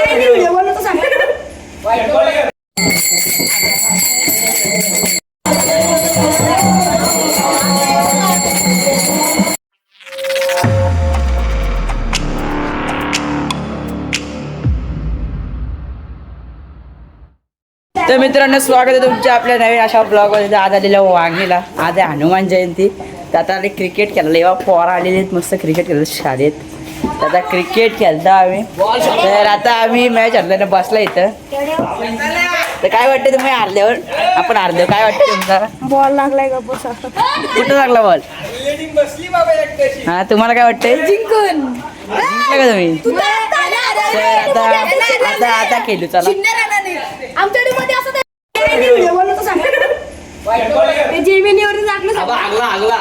तर मित्रांनो स्वागत आहे तुमच्या आपल्या नवीन अशा ब्लॉगमध्ये. आज आलेल्या वांगीला आज आहे हनुमान जयंती. तर आता आम्ही क्रिकेट खेळायला येवा पोरा आलेले आहेत, मस्त क्रिकेट खेळतो शाळेत. तर आता क्रिकेट खेळता आम्ही. तर आता आम्ही मॅच हरल्याने बसला इथं. तर काय वाटतं तुम्ही हरल्यावर? आपण हरलो काय वाटतं तुमचा? बॉल लागलाय का बसा? कुठं लागला बॉल? हा तुम्हाला काय वाटतंय? जिंकून जिंकला का तुम्ही? तर आता आता खेळू चला. आमच्या टीम मध्ये असं व्हिडिओ बनवतो सांग. ते जेमिनीवर टाकलं आबा आगला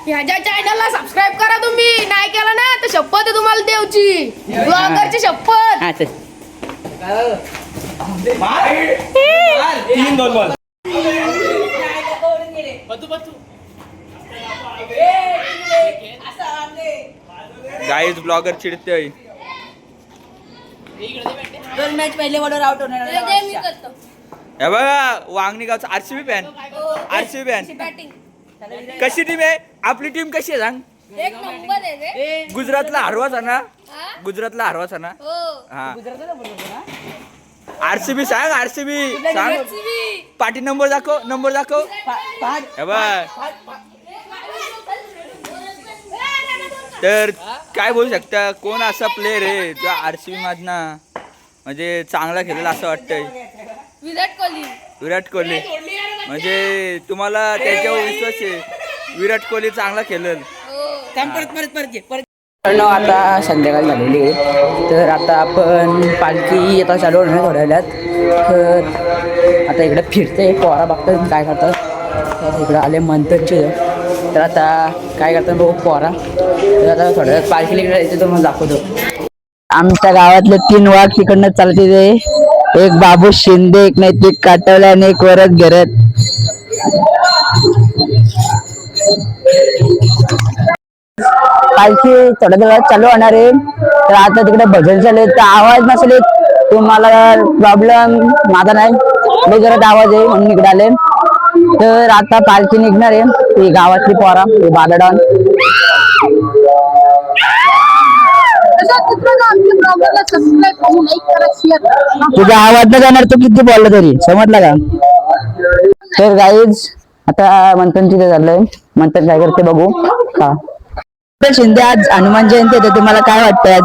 ह्याच्या चॅनलला सबस्क्राईब करा तुम्ही. नाही केला ना तर शपथ आहे तुम्हाला देवची, ब्लॉगरची शपथ. हा चल. 3-2 बॉल. Guys blogger चिडतोय. दोन मॅच पहिले बॉलर आउट होणार. हे बघा वांगणी गावचा आरसीबी फॅन. आरसीबी फॅन कशी टीम आहे आपली? टीम कशी आहे सांग? एक नंबर आहे रे. गुजरातला हरवाचा ना? गुजरातला हरवाचा ना? हा आरसीबी सांग. आरसीबी सांग. पाठी नंबर दाखव. नंबर दाखव. हे बघ. तर काय बोलू शकता? कोण असा प्लेअर आहे जो आरसीबी मधना म्हणजे चांगला खेळेल असं वाटतंय? विराट कोहली. म्हणजे तुम्हाला त्याच्यावर विश्वास आहे विराट कोहली चांगला खेळेल? आता संध्याकाळी झालेली आहे. तर आता आपण पालखी आता चालू होणार थोड्या वेळात. तर आता इकडे फिरते पोरा बघतात काय करतात. तर इकडं आले मंथनचे. तर आता काय करतात बघू पोरा. तर आता थोड्या वेळात पालखीला इकडे यायचं तर मग दाखवतो. आमच्या गावातले 3 वाघ तिकडनं चालते ते. एक बाबू शिंदे, एक नैतिक काटवले आणि एक वरद घरत. पालखी थोड्या वेळात चालू होणार आहे. तर आता तिकडे भजन चालू. तर आवाज नसेल तुम्हाला प्रॉब्लेम माझा नाही. मी जरा आवाज आहे म्हणून इकडे आले. तर आता पालखी निघणार आहे. ही गावातली पोरा बालडान. तुझा आवाज न जाणार तू किती बोलला तरी समजला का? तर गाईज आता मंथनची ते झालंय. मंथन काय करते बघू का. शिंदे आज हनुमान जयंती आहे. तुम्हाला काय वाटतंय आज?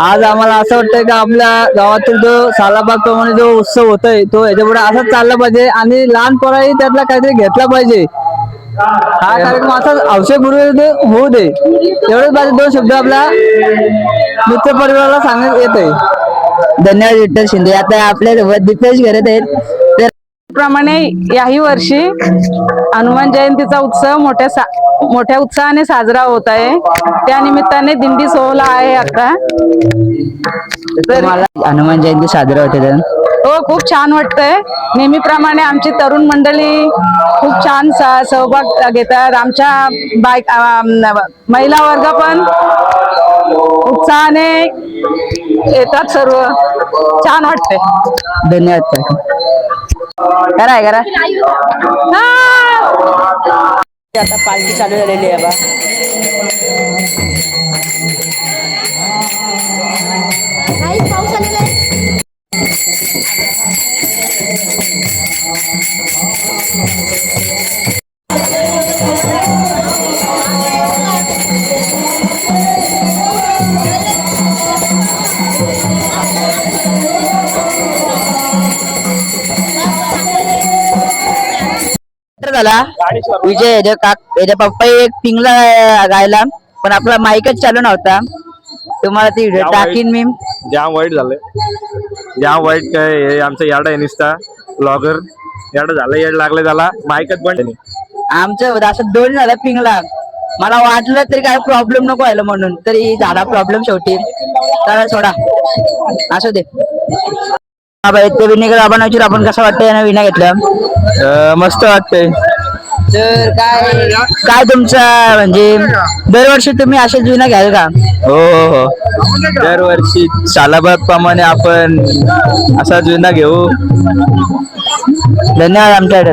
आज आम्हाला असं वाटतंय की आपल्या गावातील जो सालाबाग प्रमाणे जो उत्सव होतोय तो याच्यापुढे असंच चालला पाहिजे आणि लहान पोराही त्यातला काहीतरी घेतला पाहिजे. हा कार्यक्रम असाच अवश्यपूर्वी होऊ दे. एवढेच माझे 2 शब्द आपल्या मित्र परिवाराला सांगण्यात येत आहे. धन्यवाद विठ्ठल शिंदे. आता आपल्यासोबत दीपेश करत आहेत. तर प्रमाणे याही वर्षी हनुमान जयंतीचा उत्सव मोठ्या उत्साहाने साजरा होत आहे. त्या निमित्ताने दिंडी सोहळा आहे आता. तर मला हनुमान जयंती साजरा होते तर हो खूप छान वाटतंय. नेहमीप्रमाणे आमची तरुण मंडळी खूप छान सहभाग घेतात. आमच्या महिला वर्ग पण उत्साहाने येतात. सर्व छान वाटतंय. धन्यवाद. करा आता पालखी चालू झालेली आहे बा. पाऊस आलेला आहे. झाला विजय याच्या पप्पा एक पिंगला गायला पण आपला माईकच चालू नव्हता. तुम्हाला ती टाकीन मी. जाम वाईट झालंय. जाम वाईट काय हे आमचा याड आहे निसता ब्लॉगर याड झालं. येड लागलं त्याला माईकच बंद. आमचं असं 2 झालं पिंगला. मला वाटलं तरी काय प्रॉब्लेम नको व्हायला म्हणून तरी झाला प्रॉब्लेम शेवटी. तर सोडा असू दे. ते विनेगर आपण कसं वाटतंय? विना घेतलं मस्त वाटतंय. तर काय तुमचा म्हणजे दरवर्षी तुम्ही असे जुना घ्याल का? हो हो हो दरवर्षी सालाबाद प्रमाणे आपण असा जुना घेऊ. धन्यवाद आमच्याकडे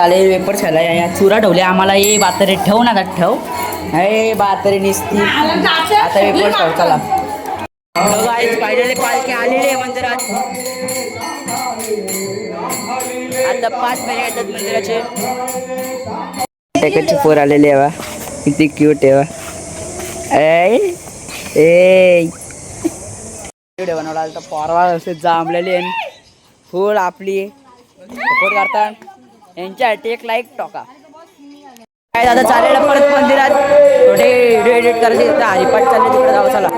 आले वेपर खायला या चुरा ठेवल्या आम्हाला ये बातरे ठेव ना ठेव हे बातरे निसती आता वेपर खाऊ चला. पाहिलेले पालखी आलेली आहे मंदिरात आता 5 महिने येतात मंदिराचे. एकच पोर आलेले आहे बा किती क्यूट आहे बा. व्हिडिओ बनवला तर पोरवा असे जांभलेले फुल आपली सपोर्ट करतात यांच्यासाठी एक लाईक टोका. काय दादा चालेल परत मंदिरात थोडे व्हिडिओ एडिट करायचे हरिपाठ चालले तिकडे जाऊ चला.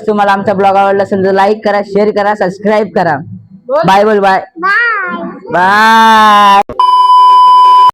तुम्हाला आमचा ब्लॉग आवडला असेल तर लाईक करा, शेअर करा, सबस्क्राईब करा. बाय बोल बाय बाय.